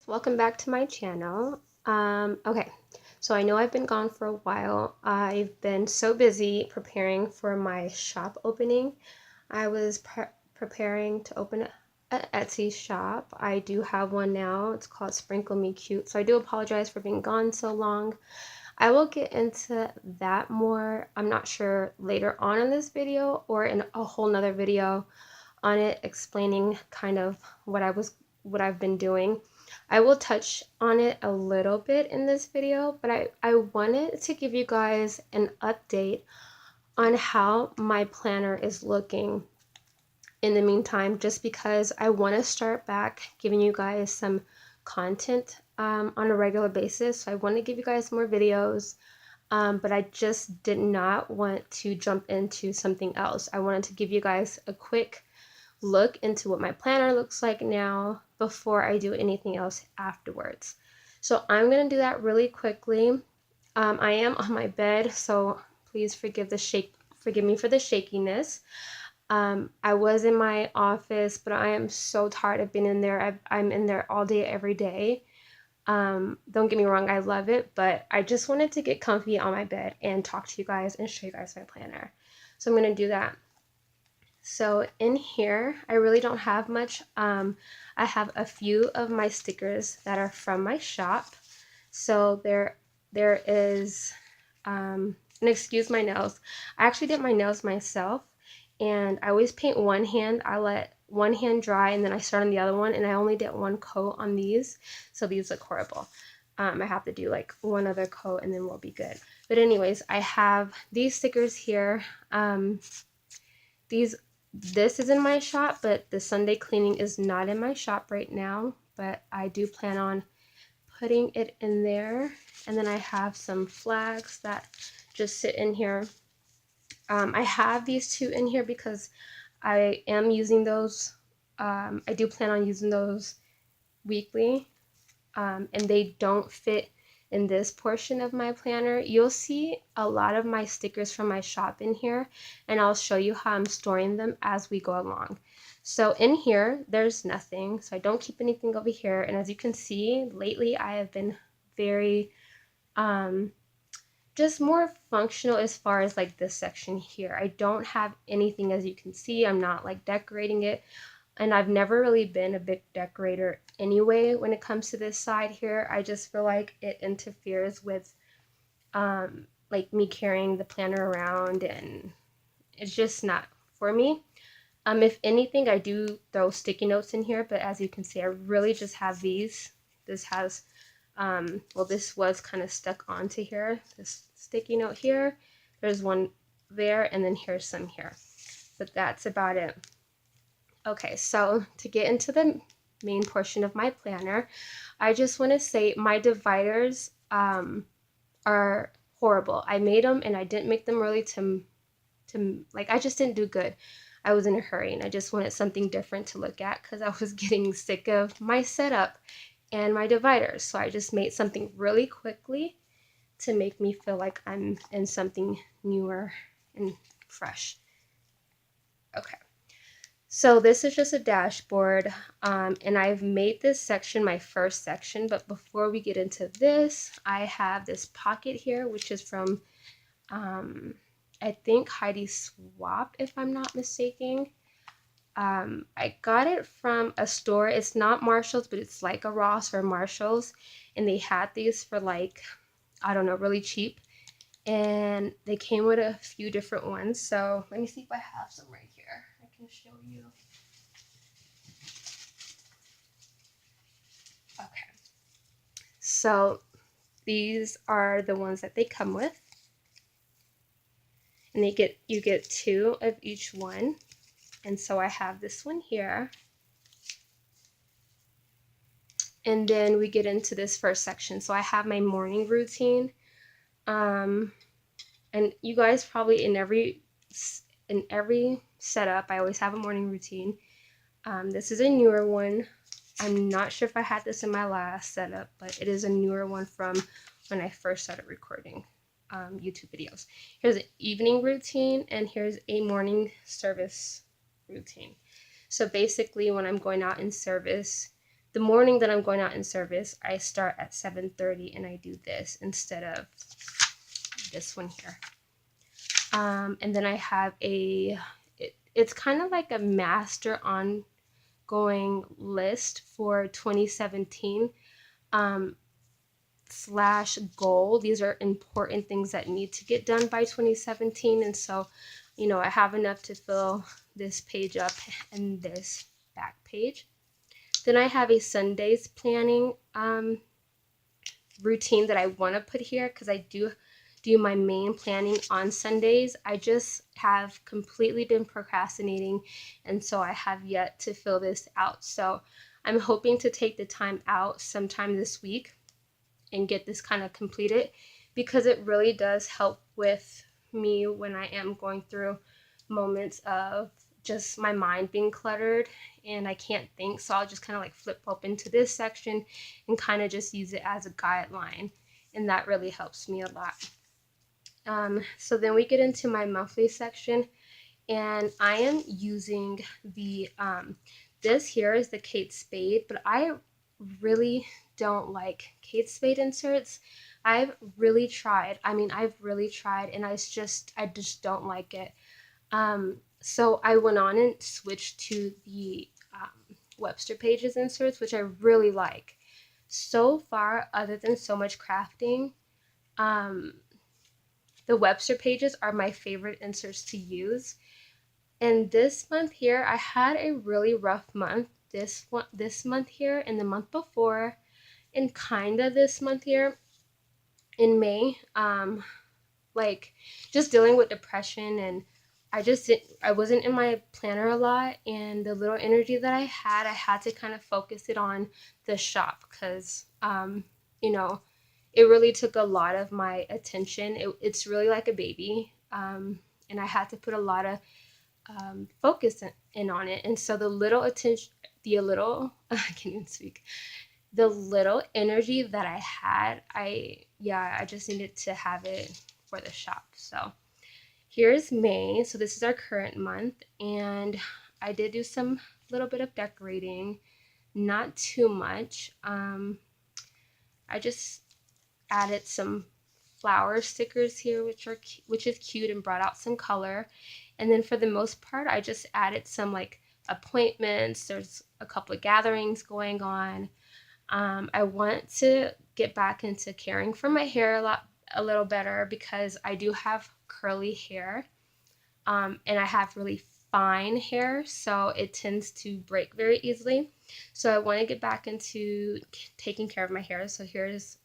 Welcome back to my channel. Okay, so I know I've been gone for a while. I've been so busy preparing for my shop opening. I was preparing to open an Etsy shop. I do have one now. It's called Sprinkle Me Cute. So I do apologize for being gone so long. I will get into that more. I'm not sure later on in this video or in a whole nother video on it explaining kind of what I've been doing. I will touch on it a little bit in this video, but I wanted to give you guys an update on how my planner is looking in the meantime, just because I want to start back giving you guys some content on a regular basis. So I want to give you guys more videos, but I just did not want to jump into something else. I wanted to give you guys a quick look into what my planner looks like now before I do anything else afterwards. So I'm going to do that really quickly. I am on my bed, so please forgive me for the shakiness. I was in my office, but I am so tired of being in there. I'm in there all day, every day. Don't get me wrong, I love it, but I just wanted to get comfy on my bed and talk to you guys and show you guys my planner. So I'm going to do that. So in here, I really don't have much. I have a few of my stickers that are from my shop. So there is, and excuse my nails. I actually did my nails myself, and I always paint one hand. I let one hand dry, and then I start on the other one, and I only did one coat on these, so these look horrible. I have to do like one other coat, and then we'll be good. But anyways, I have these stickers here. This is in my shop, but the Sunday cleaning is not in my shop right now, but I do plan on putting it in there. And then I have some flags that just sit in here. I have these two in here because I am using those. I do plan on using those weekly, and they don't fit in this portion of my planner. You'll see a lot of my stickers from my shop in here, and I'll show you how I'm storing them as we go along. So in here, there's nothing, so I don't keep anything over here. And as you can see, lately I have been very just more functional as far as like this section here. I don't have anything, as you can see. I'm not like decorating it. And I've never really been a big decorator anyway when it comes to this side here. I just feel like it interferes with like me carrying the planner around, and it's just not for me. If anything, I do throw sticky notes in here, but as you can see, I really just have these. This has, well, this was kind of stuck onto here, this sticky note here. There's one there, and then here's some here. But that's about it. Okay, so to get into the main portion of my planner, I just want to say my dividers are horrible. I made them and I didn't make them really to like, I just didn't do good. I was in a hurry and I just wanted something different to look at because I was getting sick of my setup and my dividers. So I just made something really quickly to make me feel like I'm in something newer and fresh. Okay. So this is just a dashboard, and I've made this section my first section, but before we get into this, I have this pocket here, which is from, I think Heidi Swap, if I'm not mistaken. I got it from a store. It's not Marshall's, but it's like a Ross or Marshall's, and they had these for like, I don't know, really cheap, and they came with a few different ones. So let me see if I have some right here. I can show you. Okay, so these are the ones that they come with, and you get two of each one. And so I have this one here, and then we get into this first section. So I have my morning routine, and you guys probably in every setup, I always have a morning routine. This is a newer one. I'm not sure if I had this in my last setup, but it is a newer one from when I first started recording YouTube videos. Here's an evening routine, and here's a morning service routine. So basically, when I'm going out in service, the morning that I'm going out in service, I start at 7:30 and I do this instead of this one here. And then I have it's kind of like a master ongoing list for 2017 slash goal. These are important things that need to get done by 2017. And so, you know, I have enough to fill this page up and this back page. Then I have a Sundays planning routine that I want to put here because I do my main planning on Sundays. I just have completely been procrastinating, and so I have yet to fill this out. So I'm hoping to take the time out sometime this week and get this kind of completed, because it really does help with me when I am going through moments of just my mind being cluttered and I can't think. So I'll just kind of like flip open to this section and kind of just use it as a guideline, and that really helps me a lot. So then we get into my monthly section, and I am using the this here is the Kate Spade, but I really don't like Kate Spade inserts. I've really tried. I mean, I've really tried, and I just don't like it. So I went on and switched to the Webster Pages inserts, which I really like. So far, other than So Much Crafting, the Webster Pages are my favorite inserts to use. And this month here, I had a really rough month. This month here, and the month before, and kinda this month here in May, like just dealing with depression, and I wasn't in my planner a lot, and the little energy that I had to kind of focus it on the shop, because you know, it really took a lot of my attention. It's really like a baby, and I had to put a lot of focus in on it. And so the little attention, I can't even speak, the little energy that I had, I just needed to have it for the shop. So here's May. So this is our current month, and I did do some little bit of decorating, not too much. I just added some flower stickers here, which is cute, and brought out some color. And then for the most part, I just added some like appointments. There's a couple of gatherings going on. I want to get back into caring for my hair a little better, because I do have curly hair, and I have really fine hair, so it tends to break very easily. So I want to get back into taking care of my hair. So here's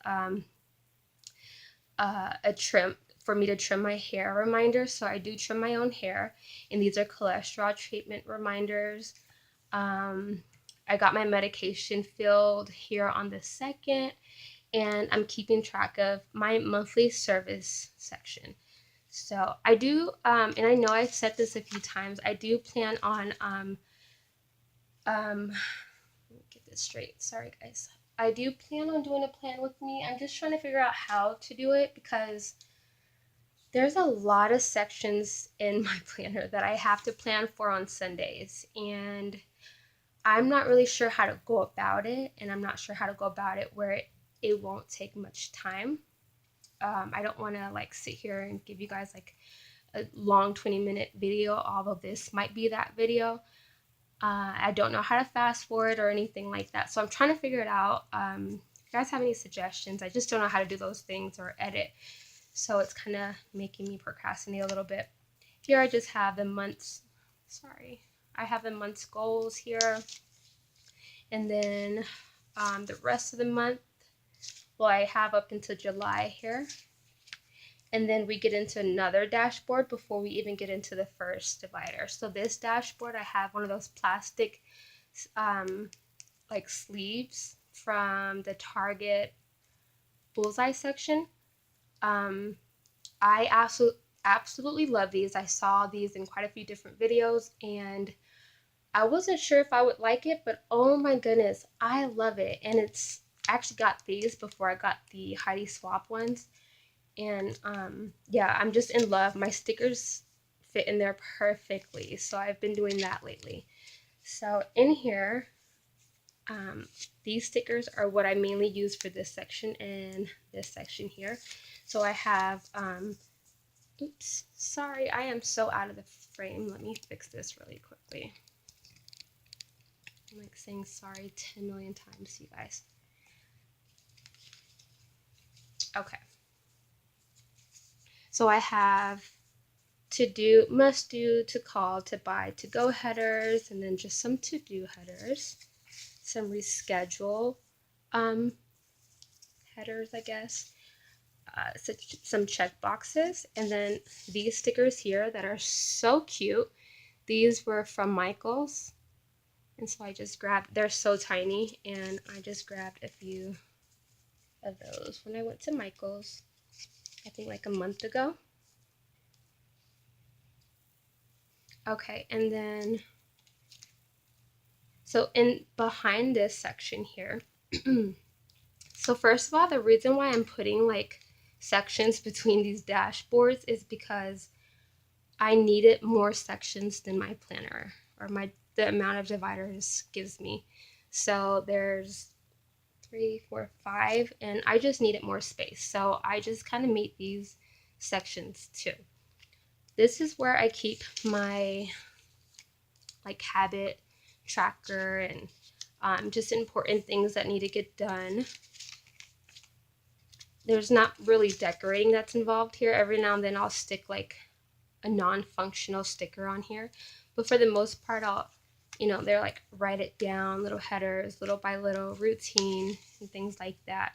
a trim for me to trim my hair reminder. So I do trim my own hair, and these are cholesterol treatment reminders. I got my medication filled here on the 2nd, and I'm keeping track of my monthly service section. So I do, and I know I've said this a few times, I do plan on, let me get this straight, sorry guys. I do plan on doing a plan with me. I'm just trying to figure out how to do it, because there's a lot of sections in my planner that I have to plan for on Sundays, and I'm not really sure how to go about it, and I'm not sure how to go about it where it won't take much time. I don't want to like sit here and give you guys like a long 20-minute video, although this might be that video. I don't know how to fast forward or anything like that, so I'm trying to figure it out. If you guys have any suggestions, I just don't know how to do those things or edit, so it's kind of making me procrastinate a little bit. Here I just have the months, I have the month's goals here, and then the rest of the month, well, I have up until July here, and then we get into another dashboard before we even get into the first divider. So this dashboard, I have one of those plastic like sleeves from the Target Bullseye section. I absolutely love these. I saw these in quite a few different videos, and I wasn't sure if I would like it, but oh my goodness, I love it. And it's actually got these before I got the Heidi Swapp ones. And yeah, I'm just in love. My stickers fit in there perfectly, so I've been doing that lately. So in here, These stickers are what I mainly use for this section and this section here. So I have, oops, sorry, I am so out of the frame. Let me fix this really quickly. I'm like saying sorry 10 million times, you guys. Okay. So I have to do, must do, to call, to buy, to go headers, and then just some to do headers, some reschedule headers, I guess, some check boxes, and then these stickers here that are so cute. These were from Michael's, and so I just grabbed, they're so tiny, and I just grabbed a few of those when I went to Michael's, I think like a month ago. Okay, and then, so in behind this section here, so first of all, the reason why I'm putting like sections between these dashboards is because I needed more sections than my planner or the amount of dividers gives me. So there's 3, 4, 5, and I just needed more space. So I just kind of made these sections too. This is where I keep my like habit tracker and just important things that need to get done. There's not really decorating that's involved here. Every now and then I'll stick like a non-functional sticker on here, but for the most part I'll, they're like write it down, little headers, little by little, routine and things like that.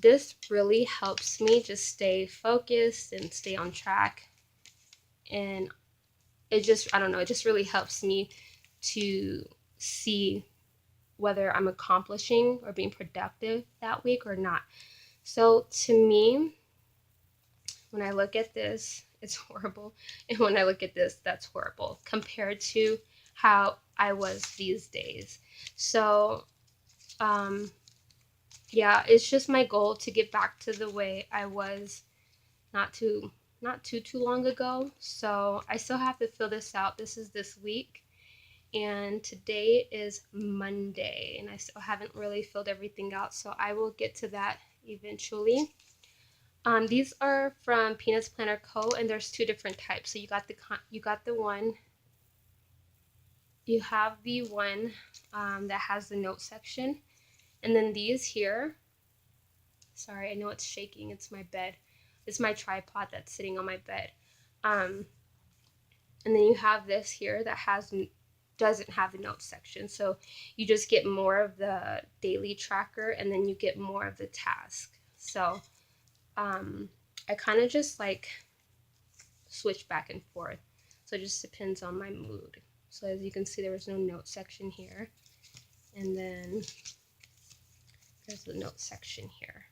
This really helps me just stay focused and stay on track, and it just, I don't know, it just really helps me to see whether I'm accomplishing or being productive that week or not. So to me, when I look at this, it's horrible. And when I look at this, that's horrible compared to how I was these days. So, yeah, it's just my goal to get back to the way I was not too long ago. So I still have to fill this out. This is this week. And today is Monday, and I still haven't really filled everything out. So I will get to that eventually. These are from Peanuts Planner Co. and there's two different types. So you have the one that has the note section, and then these here. Sorry, I know it's shaking. It's my bed. It's my tripod that's sitting on my bed. And then you have this here that doesn't have the notes section. So you just get more of the daily tracker, and then you get more of the task. So I kind of just like switch back and forth. So it just depends on my mood. So as you can see, there was no note section here. And then there's the note section here.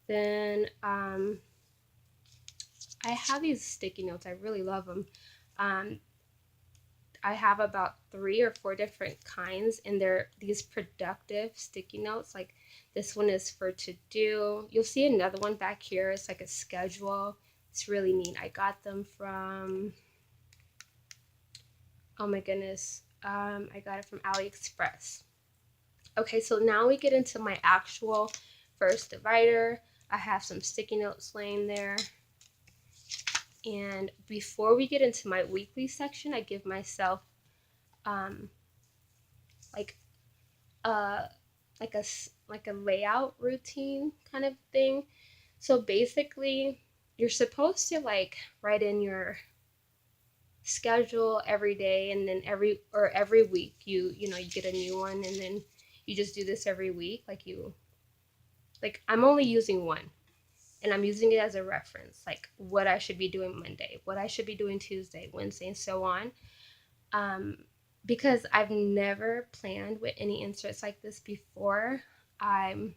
Then I have these sticky notes. I really love them. I have about 3 or 4 different kinds, and they're these productive sticky notes. Like this one is for to do. You'll see another one back here. It's like a schedule. It's really neat. I got them from, oh my goodness, I got it from AliExpress. Okay, so now we get into my actual first divider. I have some sticky notes laying there. And before we get into my weekly section, I give myself like a layout routine kind of thing. So basically, you're supposed to like write in your schedule every day, and then every week you get a new one, and then you just do this every week. Like I'm only using one, and I'm using it as a reference, like what I should be doing Monday, what I should be doing Tuesday, Wednesday, and so on. Because I've never planned with any inserts like this before. I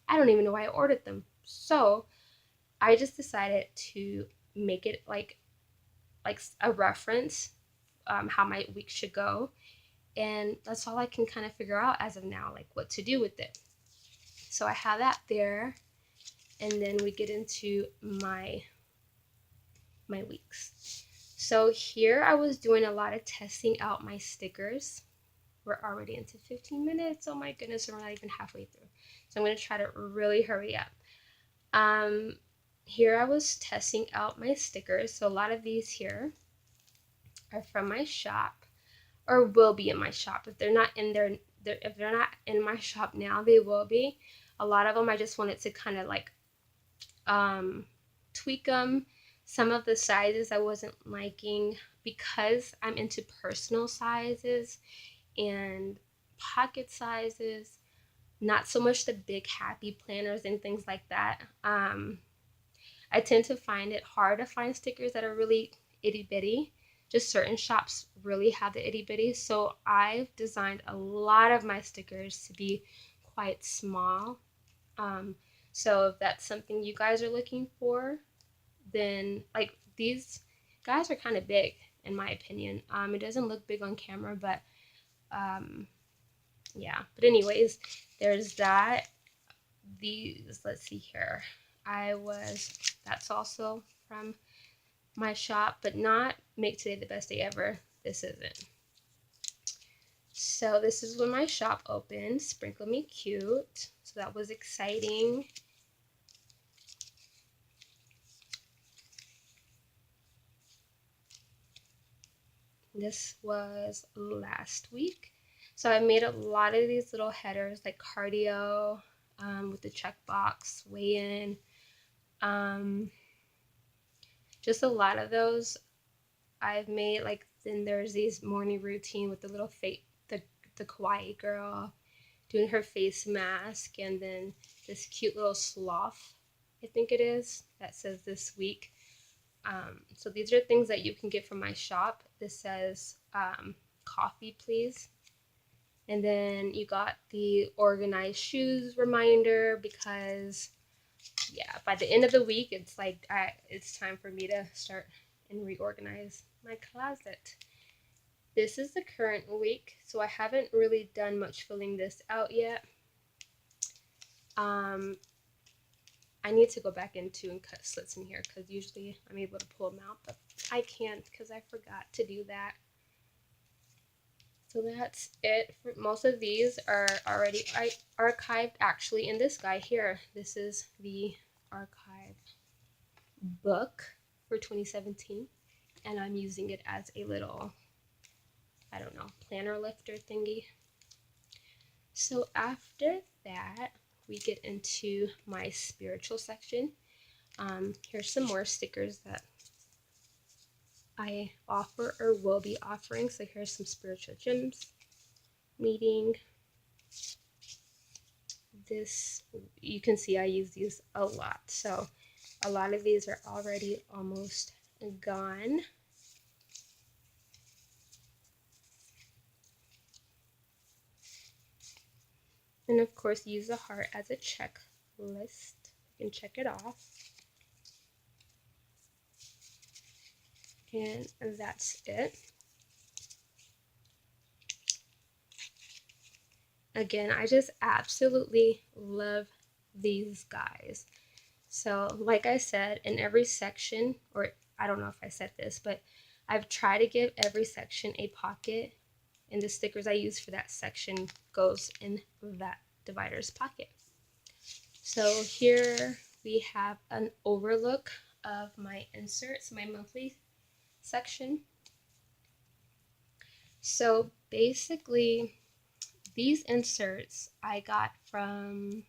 don't even know why I ordered them. So I just decided to make it like a reference, how my week should go, and that's all I can kind of figure out as of now, like what to do with it. So I have that there, and then we get into my weeks. So here I was doing a lot of testing out my stickers. We're already into 15 minutes. Oh my goodness, we're not even halfway through. So I'm going to try to really hurry up. Um, Here I was testing out my stickers. So a lot of these here are from my shop, or will be in my shop. If they're not in there, if they're not in my shop now, they will be. A lot of them I just wanted to kind of like tweak them. Some of the sizes I wasn't liking because I'm into personal sizes and pocket sizes, not so much the big happy planners and things like that. I tend to find it hard to find stickers that are really itty bitty. Just certain shops really have the itty bitty. So I've designed a lot of my stickers to be quite small. Um, so if that's something you guys are looking for, then like these guys are kind of big in my opinion. It doesn't look big on camera, but um, yeah. But anyways, there's that. These, let's see here. That's also from my shop, but not Make Today the Best Day Ever. This isn't. So this is when my shop opened, Sprinkle Me Cute. So that was exciting. This was last week. So I made a lot of these little headers like cardio, with the checkbox, weigh in, just a lot of those I've made. Like then there's these morning routine with the little the kawaii girl doing her face mask, and then this cute little sloth, I think it is, that says this week. So these are things that you can get from my shop. This says coffee please. And then you got the organized shoes reminder because yeah, by the end of the week it's like it's time for me to start and reorganize my closet. This is the current week, so I haven't really done much filling this out yet. I need to go back into and cut slits in here because usually I'm able to pull them out, but I can't because I forgot to do that. So that's it. For most of these are already archived actually in this guy here. This is the archive book for 2017, and I'm using it as a little, I don't know, planner lifter thingy. So after that, we get into my spiritual section. Here's some more stickers that I offer or will be offering. So here's some spiritual gems meeting. This, you can see I use these a lot. So a lot of these are already almost gone. And of course, use the heart as a checklist. You can check it off. And that's it. Again, I just absolutely love these guys. So, like I said, in every section, or I don't know if I said this, but I've tried to give every section a pocket, and the stickers I use for that section goes in that divider's pocket. So here we have an overlook of my inserts, my monthly section. So basically, these inserts I got from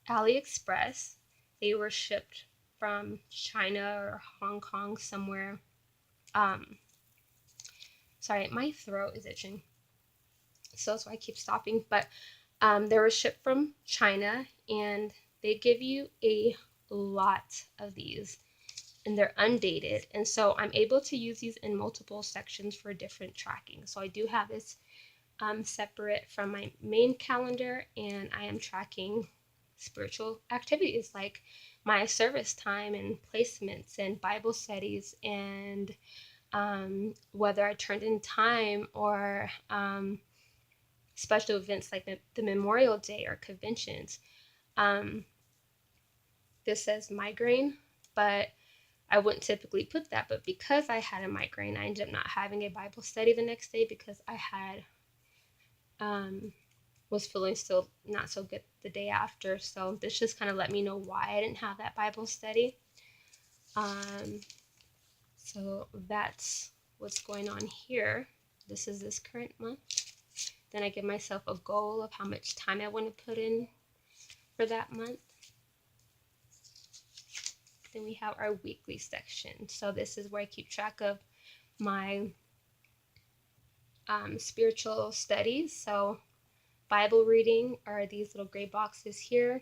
AliExpress. They were shipped from China or Hong Kong somewhere. Sorry, my throat is itching, so that's why I keep stopping. But they were shipped from China, and they give you a lot of these, and they're undated. And so I'm able to use these in multiple sections for different tracking. So I do have this separate from my main calendar, and I am tracking spiritual activities like my service time and placements and Bible studies, and whether I turned in time, or special events like the Memorial Day or conventions. This says migraine, but I wouldn't typically put that, but because I had a migraine, I ended up not having a Bible study the next day because I had was feeling still not so good the day after. So this just kind of let me know why I didn't have that Bible study. So that's what's going on here. This is this current month. Then I give myself a goal of how much time I want to put in for that month. Then we have our weekly section. So this is where I keep track of my spiritual studies. So Bible reading are these little gray boxes here.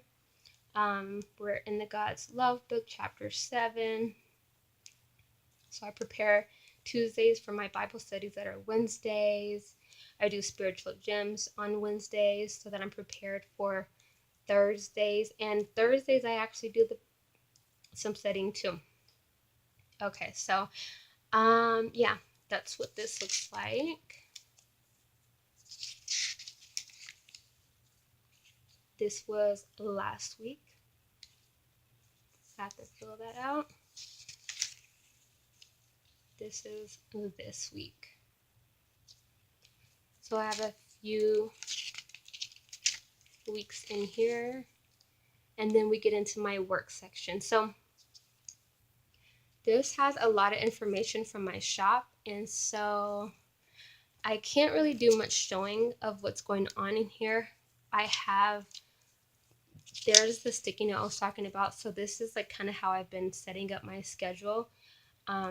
We're in the God's Love book, chapter 7. So I prepare Tuesdays for my Bible studies that are Wednesdays. I do spiritual gems on Wednesdays so that I'm prepared for Thursdays. And Thursdays I actually do some studying too. Okay, so yeah, that's what this looks like. This was last week. I have to fill that out. This is this week. So I have a few weeks in here, and then we get into my work section. So this has a lot of information from my shop, and so I can't really do much showing of what's going on in here. There's the sticky note I was talking about. So this is like kind of how I've been setting up my schedule,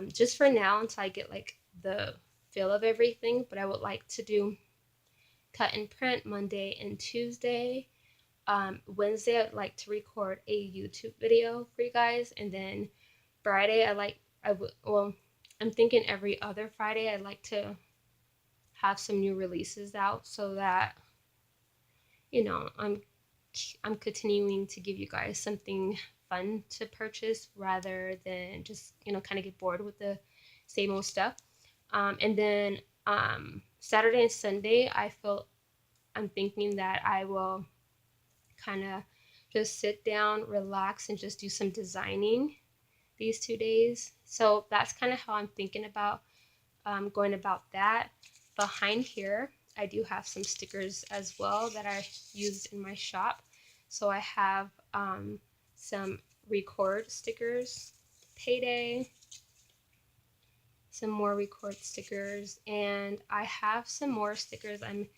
just for now until I get like the feel of everything. But I would like to do cut and print Monday and Tuesday. Wednesday I'd like to record a YouTube video for you guys, and then Friday I'm thinking every other Friday I'd like to have some new releases out so that I'm continuing to give you guys something fun to purchase rather than just kind of get bored with the same old stuff. And then Saturday and Sunday I'm thinking that I will kind of just sit down, relax, and just do some designing these 2 days. So that's kind of how I'm thinking about going about that. Behind here, I do have some stickers as well that I used in my shop. So I have some record stickers, payday, some more record stickers, and I have some more stickers I'm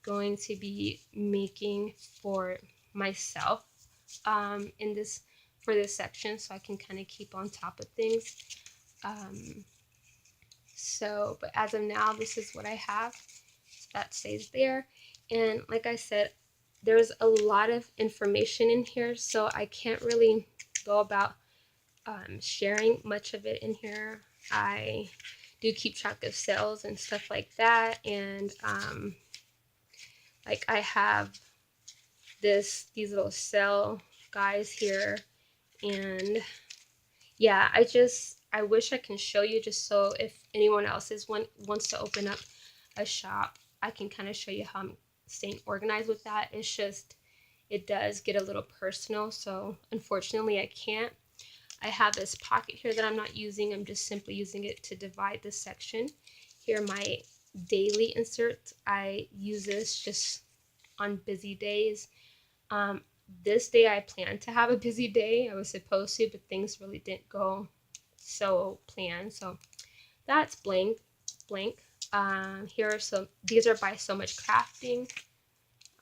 going to be making for myself for this section, so I can kind of keep on top of things. But as of now, this is what I have. So that stays there. And like I said, there's a lot of information in here, so I can't really go about sharing much of it in here. I do keep track of sales and stuff like that, and like I have these little sale guys here, and yeah, I wish I can show you just so if anyone else wants to open up a shop, I can kind of show you how I'm staying organized with that. It's just, it does get a little personal, so unfortunately I can't. I have this pocket here that I'm not using. I'm just simply using it to divide this section. Here are my daily inserts. I use this just on busy days. This day I planned to have a busy day. I was supposed to, but things really didn't go so planned. So that's blank. These are by So Much Crafting.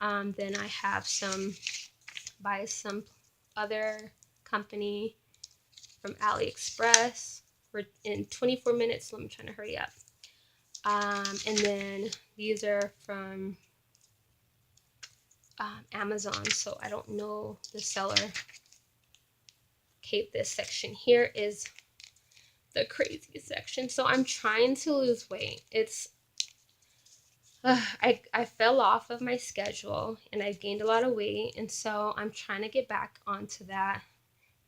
Then I have some by some other company from AliExpress. We're in 24 minutes, so I'm trying to hurry up. And then these are from Amazon, so I don't know the seller. Okay, this section here is the crazy section. So I'm trying to lose weight. I fell off of my schedule and I gained a lot of weight, and so I'm trying to get back onto that,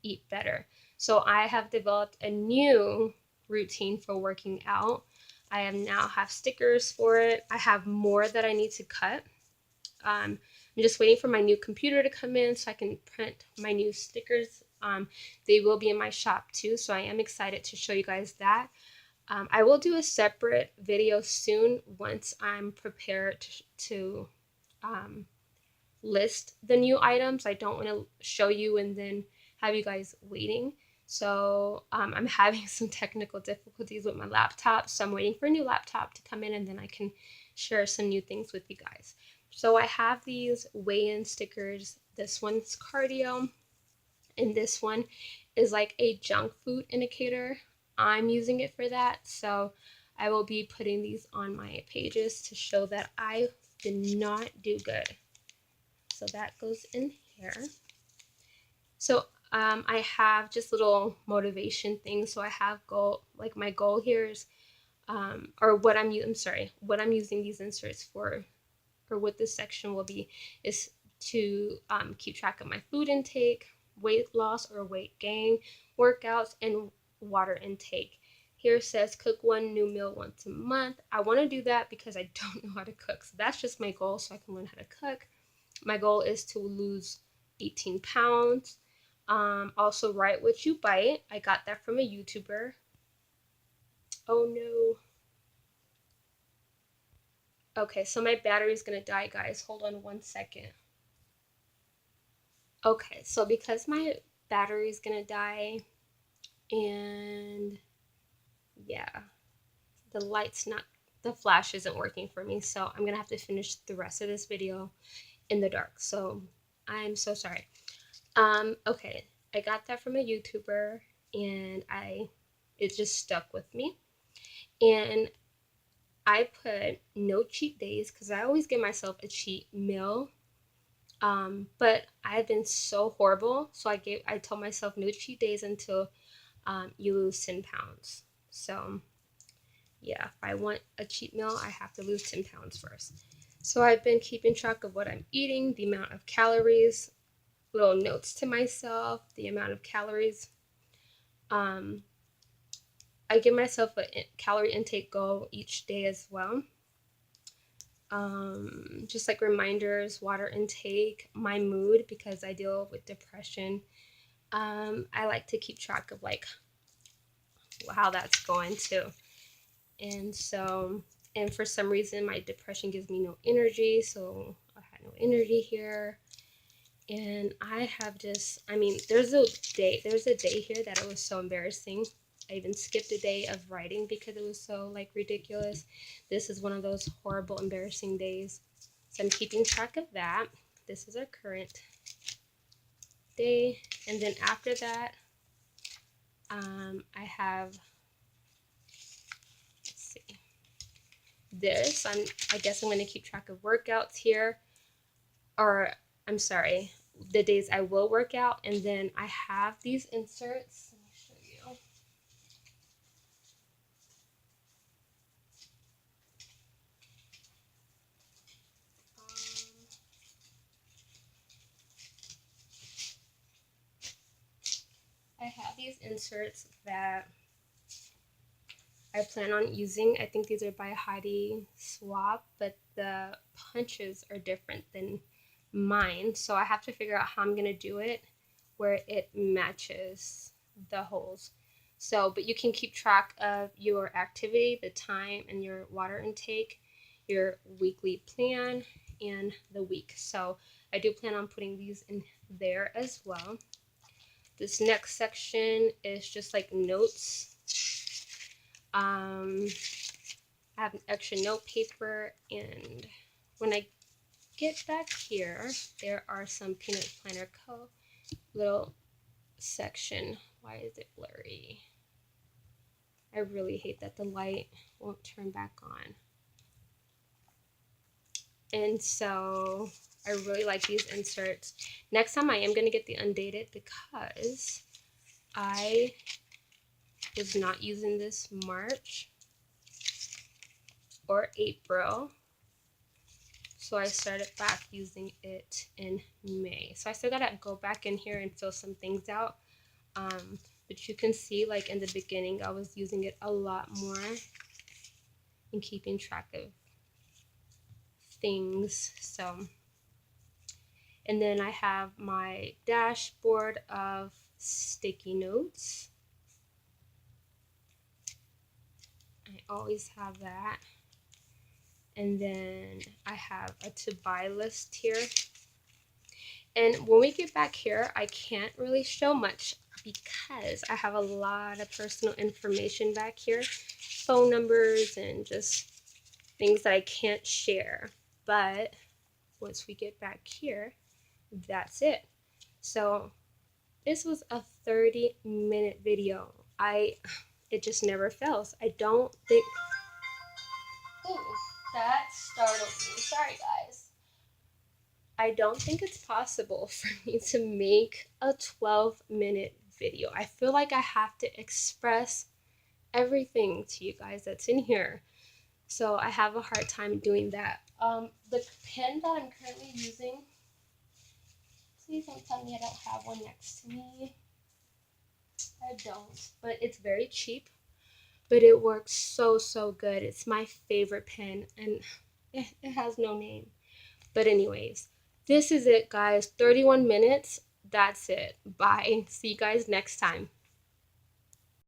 eat better. So I have developed a new routine for working out. I now have stickers for it. I have more that I need to cut. I'm just waiting for my new computer to come in so I can print my new stickers They will be in my shop too, so I am excited to show you guys that. I will do a separate video soon once I'm prepared to list the new items. I don't want to show you and then have you guys waiting. So I'm having some technical difficulties with my laptop, so I'm waiting for a new laptop to come in and then I can share some new things with you guys. So I have these weigh-in stickers. This one's cardio, and this one is like a junk food indicator. I'm using it for that, so I will be putting these on my pages to show that I did not do good. So that goes in here. So I have just little motivation things. So I have like my goal here is, or what what I'm using these inserts for, or what this section will be, is to keep track of my food intake, weight loss or weight gain, workouts, and water intake. Here it says cook one new meal once a month. I want to do that because I don't know how to cook. So that's just my goal, so I can learn how to cook. My goal is to lose 18 pounds. Also, write what you bite. I got that from a YouTuber. Oh no. Okay, so my battery's gonna die, guys. Hold on 1 second. Okay, so because my battery's gonna die, and yeah, the flash isn't working for me, so I'm gonna have to finish the rest of this video in the dark. So I'm so sorry. Okay, I got that from a YouTuber, and it just stuck with me. And I put no cheat days because I always give myself a cheat meal. But I've been so horrible, so I told myself no cheat days until you lose 10 pounds. So yeah, if I want a cheat meal, I have to lose 10 pounds first. So I've been keeping track of what I'm eating, the amount of calories, little notes to myself, the amount of calories. I give myself a calorie intake goal each day as well. Just like reminders, water intake, my mood, because I deal with depression. I like to keep track of like how that's going too. And so, and for some reason, my depression gives me no energy. So I had no energy here. And I have just, I mean, there's a day here that it was so embarrassing. I even skipped a day of writing because it was so like ridiculous. This is one of those horrible, embarrassing days. So I'm keeping track of that. This is our current day. And then after that, I have, let's see, this. I guess I'm going to keep track of workouts here. Or, I'm sorry, the days I will work out. And then I have these inserts. Let me show you. I have these inserts that I plan on using. I think these are by Heidi Swap, but the punches are different than mine. So I have to figure out how I'm going to do it where it matches the holes. So, but you can keep track of your activity, the time, and your water intake, your weekly plan, and the week. So I do plan on putting these in there as well. This next section is just like notes. I have an extra note paper, and when I get back here, there are some Peanut Planner Co. little section. Why is it blurry? I really hate that the light won't turn back on. And so I really like these inserts. Next time I am going to get the undated because I was not using this March or April. So I started back using it in May. So I still gotta go back in here and fill some things out. But you can see like in the beginning, I was using it a lot more and keeping track of things. So, and then I have my dashboard of sticky notes. I always have that. And then I have a to buy list here. And when we get back here, I can't really show much because I have a lot of personal information back here, phone numbers and just things that I can't share. But once we get back here, that's it. So this was a 30-minute video. It just never fails. I don't think, ooh, that startled me. Sorry guys. I don't think it's possible for me to make a 12-minute video. I feel like I have to express everything to you guys that's in here. So I have a hard time doing that. The pen that I'm currently using, please don't tell me I don't have one next to me. I don't, but it's very cheap, but it works so good. It's my favorite pen, and it has no name. But anyways, this is it, guys. 31 minutes. That's it. Bye. See you guys next time.